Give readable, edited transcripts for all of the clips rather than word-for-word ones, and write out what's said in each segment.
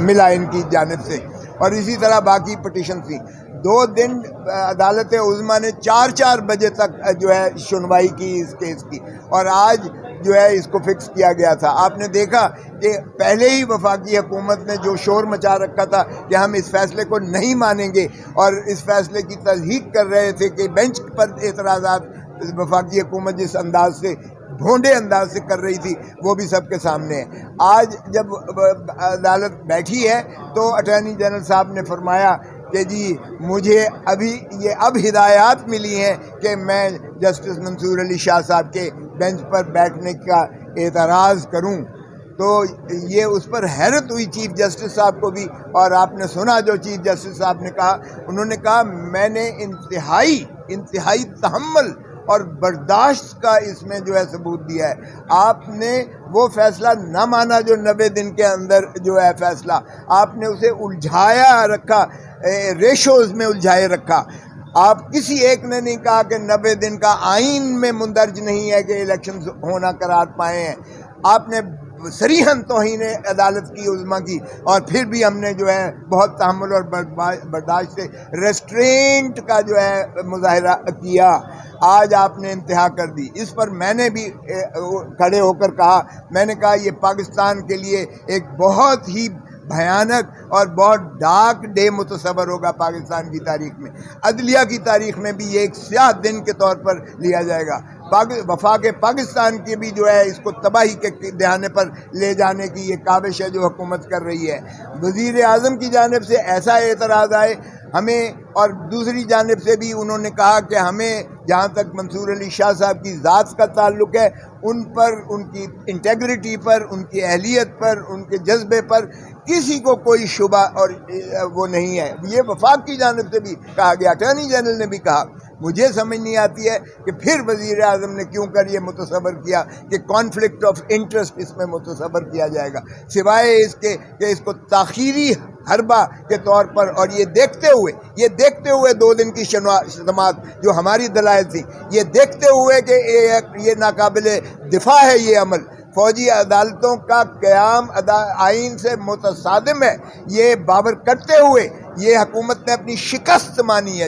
ملا ان کی جانب سے، اور اسی طرح باقی پٹیشن تھی۔ 2 دن عدالت عظمیٰ نے 4 بجے تک جو ہے سنوائی کی اس کیس کی، اور آج جو ہے اس کو فکس کیا گیا تھا۔ آپ نے دیکھا کہ پہلے ہی وفاقی حکومت نے جو شور مچا رکھا تھا کہ ہم اس فیصلے کو نہیں مانیں گے، اور اس فیصلے کی تصدیق کر رہے تھے کہ بینچ پر اعتراضات وفاقی حکومت جس انداز سے بھونڈے انداز سے کر رہی تھی وہ بھی سب کے سامنے ہے۔ آج جب عدالت بیٹھی ہے تو اٹارنی جنرل صاحب نے فرمایا کہ جی مجھے اب ہدایات ملی ہیں کہ میں جسٹس منصور علی شاہ صاحب کے بینچ پر بیٹھنے کا اعتراض کروں۔ تو یہ اس پر حیرت ہوئی چیف جسٹس صاحب کو بھی، اور آپ نے سنا جو چیف جسٹس صاحب نے کہا، انہوں نے کہا میں نے انتہائی تحمل اور برداشت کا اس میں جو ہے ثبوت دیا ہے۔ آپ نے وہ فیصلہ نہ مانا جو 90 دن کے اندر جو ہے فیصلہ، آپ نے اسے الجھایا رکھا، ریشوز میں الجھائے رکھا۔ آپ کسی ایک نے نہیں کہا کہ 90 دن کا آئین میں مندرج نہیں ہے کہ الیکشنز ہونا قرار پائے ہیں۔ آپ نے صریحاً توہین عدالت کی عظمیٰ کی، اور پھر بھی ہم نے جو ہے بہت تحمل اور برداشت سے ریسٹرینٹ کا جو ہے مظاہرہ کیا۔ آج آپ نے انتہا کر دی۔ اس پر میں نے بھی کھڑے ہو کر کہا، میں نے کہا یہ پاکستان کے لیے ایک بہت ہی بھیانک اور بہت ڈارک ڈے متصور ہوگا پاکستان کی تاریخ میں، عدلیہ کی تاریخ میں بھی یہ ایک سیاہ دن کے طور پر لیا جائے گا۔ وفاق پاکستان کی بھی جو ہے اس کو تباہی کے دہانے پر لے جانے کی یہ کاوش ہے جو حکومت کر رہی ہے۔ وزیر اعظم کی جانب سے ایسا اعتراض آئے ہمیں، اور دوسری جانب سے بھی انہوں نے کہا کہ ہمیں جہاں تک منصور علی شاہ صاحب کی ذات کا تعلق ہے، ان پر، ان کی انٹیگریٹی پر، ان کی اہلیت پر، ان کے جذبے پر کسی کو کوئی شبہ اور وہ نہیں ہے۔ یہ وفاق کی جانب سے بھی کہا گیا، اٹارنی جنرل نے بھی کہا۔ مجھے سمجھ نہیں آتی ہے کہ پھر وزیر اعظم نے کیوں کر یہ متصور کیا کہ کانفلکٹ آف انٹرسٹ اس میں متصور کیا جائے گا، سوائے اس کے کہ اس کو تاخیری حربہ کے طور پر، اور یہ دیکھتے ہوئے 2 دن کی سماعت جو ہماری دلائل تھی، یہ دیکھتے ہوئے کہ یہ ناقابل دفاع ہے یہ عمل، فوجی عدالتوں کا قیام آئین سے متصادم ہے، یہ باور کرتے ہوئے یہ حکومت نے اپنی شکست مانی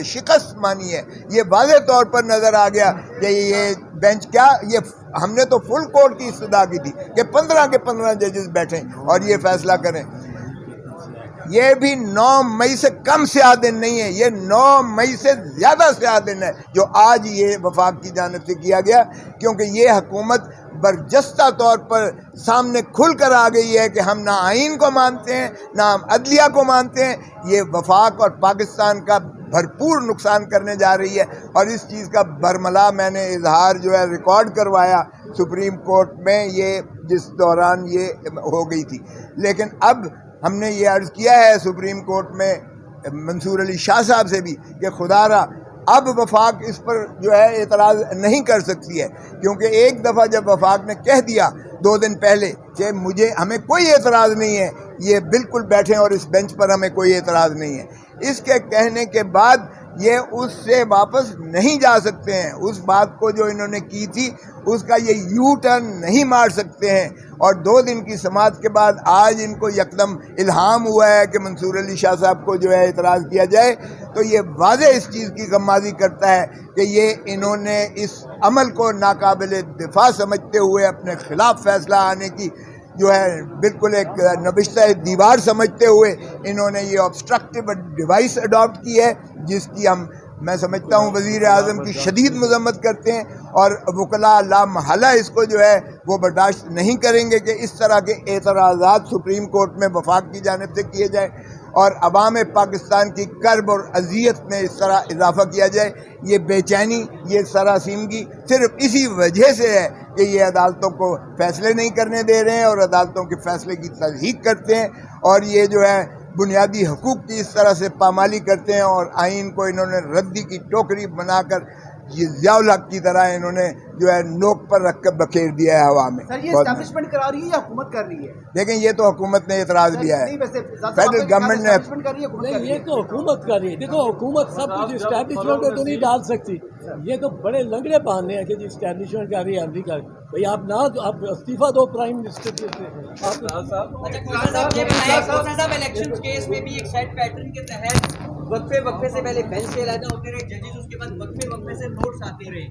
ہے۔ یہ واضح طور پر نظر آ گیا کہ یہ بینچ کیا، یہ ہم نے تو فل کورٹ کی استدعا کی تھی کہ 15 کے 15 ججز بیٹھیں اور یہ فیصلہ کریں۔ یہ بھی 9 مئی سے کم سیاہ دن نہیں ہے، یہ 9 مئی سے زیادہ سیاہ دن ہے جو آج یہ وفاق کی جانب سے کیا گیا، کیونکہ یہ حکومت برجستہ طور پر سامنے کھل کر آ گئی ہے کہ ہم نہ آئین کو مانتے ہیں، نہ ہم عدلیہ کو مانتے ہیں۔ یہ وفاق اور پاکستان کا بھرپور نقصان کرنے جا رہی ہے، اور اس چیز کا برملا میں نے اظہار جو ہے ریکارڈ کروایا سپریم کورٹ میں، یہ جس دوران یہ ہو گئی تھی۔ لیکن اب ہم نے یہ عرض کیا ہے سپریم کورٹ میں منصور علی شاہ صاحب سے بھی کہ خدا را اب وفاق اس پر جو ہے اعتراض نہیں کر سکتی ہے، کیونکہ ایک دفعہ جب وفاق نے کہہ دیا 2 دن پہلے کہ ہمیں کوئی اعتراض نہیں ہے، یہ بالکل بیٹھیں اور اس بینچ پر ہمیں کوئی اعتراض نہیں ہے، اس کے کہنے کے بعد یہ اس سے واپس نہیں جا سکتے ہیں۔ اس بات کو جو انہوں نے کی تھی اس کا یہ یو ٹرن نہیں مار سکتے ہیں، اور 2 دن کی سماعت کے بعد آج ان کو یکدم الہام ہوا ہے کہ منصور علی شاہ صاحب کو جو ہے اعتراض کیا جائے، تو یہ واضح اس چیز کی غمازی کرتا ہے کہ یہ انہوں نے اس عمل کو ناقابل دفاع سمجھتے ہوئے اپنے خلاف فیصلہ آنے کی جو ہے بالکل ایک نبشتہ دیوار سمجھتے ہوئے انہوں نے یہ آبسٹرکٹیو ڈیوائس اڈاپٹ کی ہے، جس کی میں سمجھتا ہوں وزیر اعظم کی شدید مذمت کرتے ہیں، اور وکلاء لا محالہ اس کو جو ہے وہ برداشت نہیں کریں گے کہ اس طرح کے اعتراضات سپریم کورٹ میں وفاق کی جانب سے کیے جائیں اور عوام پاکستان کی کرب اور اذیت میں اس طرح اضافہ کیا جائے۔ یہ بے چینی، یہ سراسیمگی صرف اسی وجہ سے ہے کہ یہ عدالتوں کو فیصلے نہیں کرنے دے رہے ہیں اور عدالتوں کے فیصلے کی تصدیق کرتے ہیں، اور یہ جو ہے بنیادی حقوق کی اس طرح سے پامالی کرتے ہیں، اور آئین کو انہوں نے ردی کی ٹوکری بنا کر یہ ضیاء الحق کی طرح انہوں نے جو ہے نوک پر رکھ کر بکھیر دیا ہے ہوا میں۔ سر یہ اسٹیبلشمنٹ کرا رہی ہے یا حکومت کر رہی ہے؟ لیکن یہ تو حکومت نے اعتراض لیا ہے، فیڈرل گورنمنٹ نے۔ یہ تو حکومت کر رہی ہے۔ دیکھو حکومت سب کچھ اسٹیبلشمنٹ میں تو نہیں ڈال سکتی، یہ تو بڑے لنگڑے بہانے ہیں کہ جی اسٹیبلشمنٹ کر رہی ہے امریکہ بھائی آپ نہ آپ استعفیٰ دو پرائم منسٹر کے صاحب الیکشن کیس میں بھی ایک سیٹ پیٹرن کے تحت وقفے سے پہلے بینچ سے علیحدہ ہوتے رہے ججز، اس کے بعد وقفے سے نوٹس آتے رہے.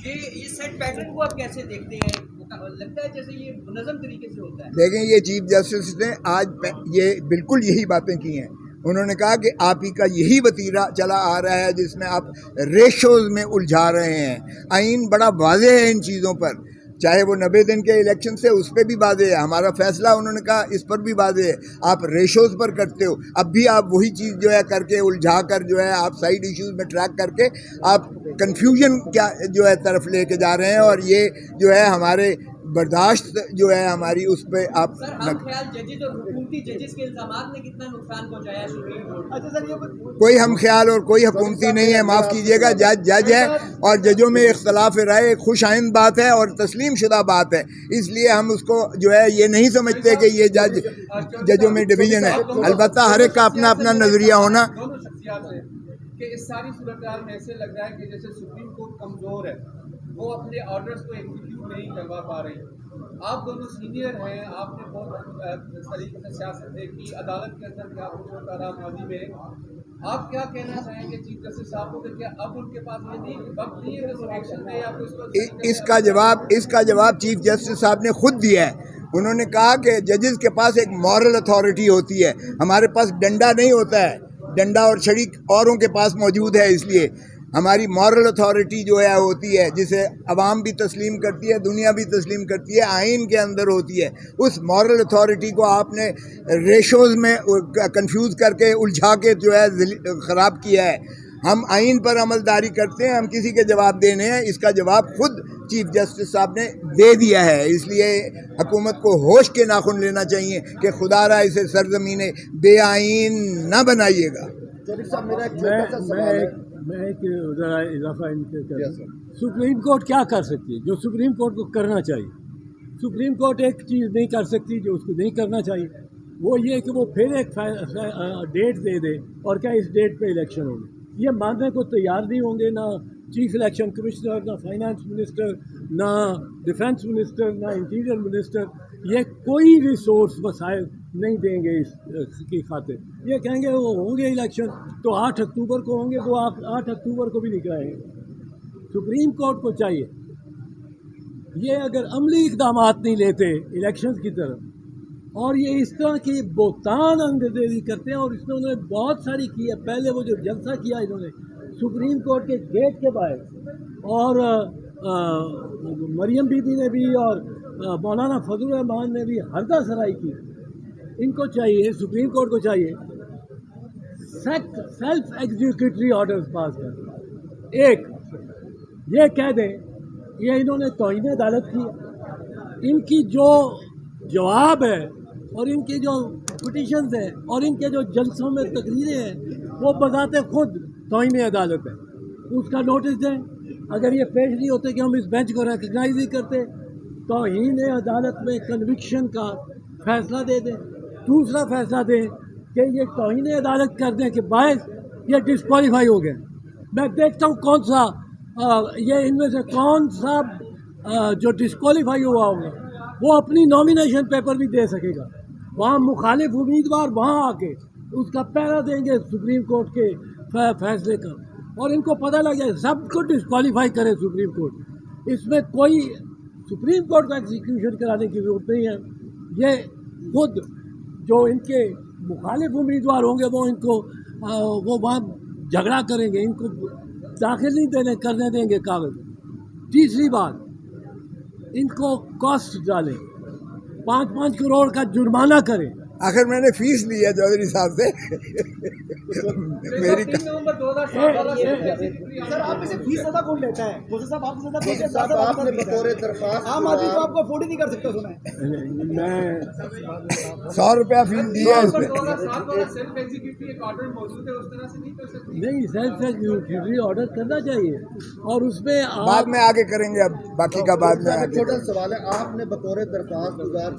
یہ سیٹ پیٹرن کو آپ کیسے دیکھتے ہیں؟ لگتا ہے جیسے یہ منظم طریقے سے ہوتا ہے. دیکھیں یہ چیف جسٹس نے آج یہ بالکل یہی باتیں کی ہیں. انہوں نے کہا کہ آپ ہی کا یہی وتیرہ چلا آ رہا ہے جس میں آپ ریشوز میں الجھا رہے ہیں. آئین بڑا واضح ہے ان چیزوں پر، چاہے وہ 90 دن کے الیکشن سے اس پہ بھی واضح ہے. ہمارا فیصلہ انہوں نے کہا اس پر بھی واضح ہے. آپ ریشوز پر کرتے ہو، اب بھی آپ وہی چیز جو ہے کر کے الجھا کر جو ہے آپ سائیڈ ایشوز میں ٹریک کر کے آپ کنفیوژن کیا جو ہے طرف لے کے جا رہے ہیں. اور یہ جو ہے ہمارے برداشت جو ہے ہماری اس پہ آپ سر ہم خیال ججز اور حکومتی ججز کے الزامات نے کتنا نقصان پہنچایا ہے سپریم کورٹ؟ اچھا سر یہ کوئی ہم خیال اور کوئی حکومتی نہیں ہے، معاف کیجیے گا. جج ہے اور ججوں میں اختلاف رائے ایک خوش آئند بات ہے اور تسلیم شدہ بات ہے. اس لیے ہم اس کو جو ہے یہ نہیں سمجھتے کہ یہ ججوں میں ڈویژن ہے. البتہ ہر ایک کا اپنا اپنا نظریہ ہونا. دونوں شخصیات ہیں کہ اس ساری صورتحال میں ایسے لگ رہا ہے کہ جیسے سپریم کورٹ کمزور ہے، وہ اپنے آرڈرز کو ایگزیکیوٹ نہیں کروا پا رہی. آپ دونوں سینئر ہیں، آپ نے بہت طریقے سے سیاست دیکھی، عدالت کے اندر کیا کچھ ہوتا رہا ماضی میں. آپ کیا کہنا چاہیں گے چیف جسٹس صاحب کو کہ کیا اب ان کے پاس یہ نہیں وقت نہیں ہے کہ ایکشن لے یا اس کا جواب چیف جسٹس صاحب نے خود دیا ہے. انہوں نے کہا کہ ججز کے پاس ایک مورل اتھارٹی ہوتی ہے، ہمارے پاس ڈنڈا نہیں ہوتا ہے. ڈنڈا اور چھڑی اوروں کے پاس موجود ہے. اس لیے ہماری مورل اتھارٹی جو ہے ہوتی ہے جسے عوام بھی تسلیم کرتی ہے، دنیا بھی تسلیم کرتی ہے، آئین کے اندر ہوتی ہے. اس مورل اتھارٹی کو آپ نے ریشوز میں کنفیوز کر کے الجھا کے جو ہے خراب کیا ہے. ہم آئین پر عمل داری کرتے ہیں، ہم کسی کے جواب دینے ہیں. اس کا جواب خود چیف جسٹس صاحب نے دے دیا ہے. اس لیے حکومت کو ہوش کے ناخن لینا چاہیے کہ خدا را اسے سرزمین بے آئین نہ بنائیے گا. میں ایک ذرا اضافہ ان کے سپریم کورٹ کیا کر سکتی ہے جو سپریم کورٹ کو کرنا چاہیے. سپریم کورٹ ایک چیز نہیں کر سکتی جو اس کو نہیں کرنا چاہیے، وہ یہ کہ وہ پھر ایک ڈیٹ دے دے اور کیا اس ڈیٹ پہ الیکشن ہوگی. یہ ماننے کو تیار نہیں ہوں گے، نہ چیف الیکشن کمشنر، نہ فائنانس منسٹر، نہ ڈیفنس منسٹر، نہ انٹیریئر منسٹر. یہ کوئی ریسورس وسائل نہیں دیں گے اس کی خاطر. یہ کہیں گے وہ ہوں گے الیکشن تو 8 اکتوبر کو ہوں گے، وہ 8 اکتوبر کو بھی نہیں کرائیں گے. سپریم کورٹ کو چاہیے یہ اگر عملی اقدامات نہیں لیتے الیکشنز کی طرف، اور یہ اس طرح کی بہتان انگریزی کرتے ہیں، اور اس میں انہوں نے بہت ساری کی ہے. پہلے وہ جو جلسہ کیا انہوں نے سپریم کورٹ کے گیٹ کے باہر، اور مریم بی بی نے بھی اور مولانا فضل الرحمان نے بھی ہردہ سرائی کی. ان کو چاہیے، سپریم کورٹ کو چاہیے سیلف ایگزیکیوٹری آرڈرز پاس کر. ایک یہ کہہ دیں یہ انہوں نے توہین عدالت کی. ان کی جو جواب ہے اور ان کی جو پٹیشنز ہیں اور ان کے جو جلسوں میں تقریریں ہیں وہ بذات خود توہین عدالت ہے. اس کا نوٹس دیں. اگر یہ پیش نہیں ہوتے کہ ہم اس بینچ کو ریکگنائز نہیں کرتے، توہین عدالت میں کنوکشن کا فیصلہ دے دیں. دوسرا فیصلہ دیں کہ یہ توہین عدالت کر دیں کہ باعث یہ ڈسکوالیفائی ہو گئے. میں دیکھتا ہوں کون سا یہ ان میں سے کون سا جو ڈسکوالیفائی ہوا ہوگا وہ اپنی نامینیشن پیپر بھی دے سکے گا. وہاں مخالف امیدوار وہاں آ کے اس کا پہرا دیں گے سپریم کورٹ کے فیصلے کا، اور ان کو پتہ لگ جائے سب کو ڈسکوالیفائی کرے سپریم کورٹ. اس میں کوئی سپریم کورٹ کا ایگزیکیوشن کرانے کی ضرورت نہیں ہے. یہ خود جو ان کے مخالف امیدوار ہوں گے وہ ان کو وہ وہاں جھگڑا کریں گے، ان کو داخل نہیں کرنے دیں گے کاغذ. تیسری بات، ان کو کاسٹ ڈالیں، 5 کروڑ کا جرمانہ کریں. آخر میں نے فیس لی ہے چودھری صاحب سے میری 3 نومبر 2017 سر آپ میں سے فیس زیادہ کون لیتا ہے؟ موسیٰ صاحب آپ سے زیادہ آپ نے بطور درخواست عام آدمی کو آپ کو افورڈ ہی نہیں کر سکتا سنا ہے. میں 100 روپیہ فیس دیا ہے اس نے. 2007 والا سیلف ایگزیکیوٹری ایک آرڈر موجود ہے، اس طرح سے نہیں کر سکتی. نہیں، سیلف ایگزیکیوٹری آرڈر کرنا چاہیے، اور اس میں بعد میں آگے کریں گے. اب باقی کا بعد میں ایک آگے چھوٹا سوال ہے، آپ نے بطور درخواست گزار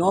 9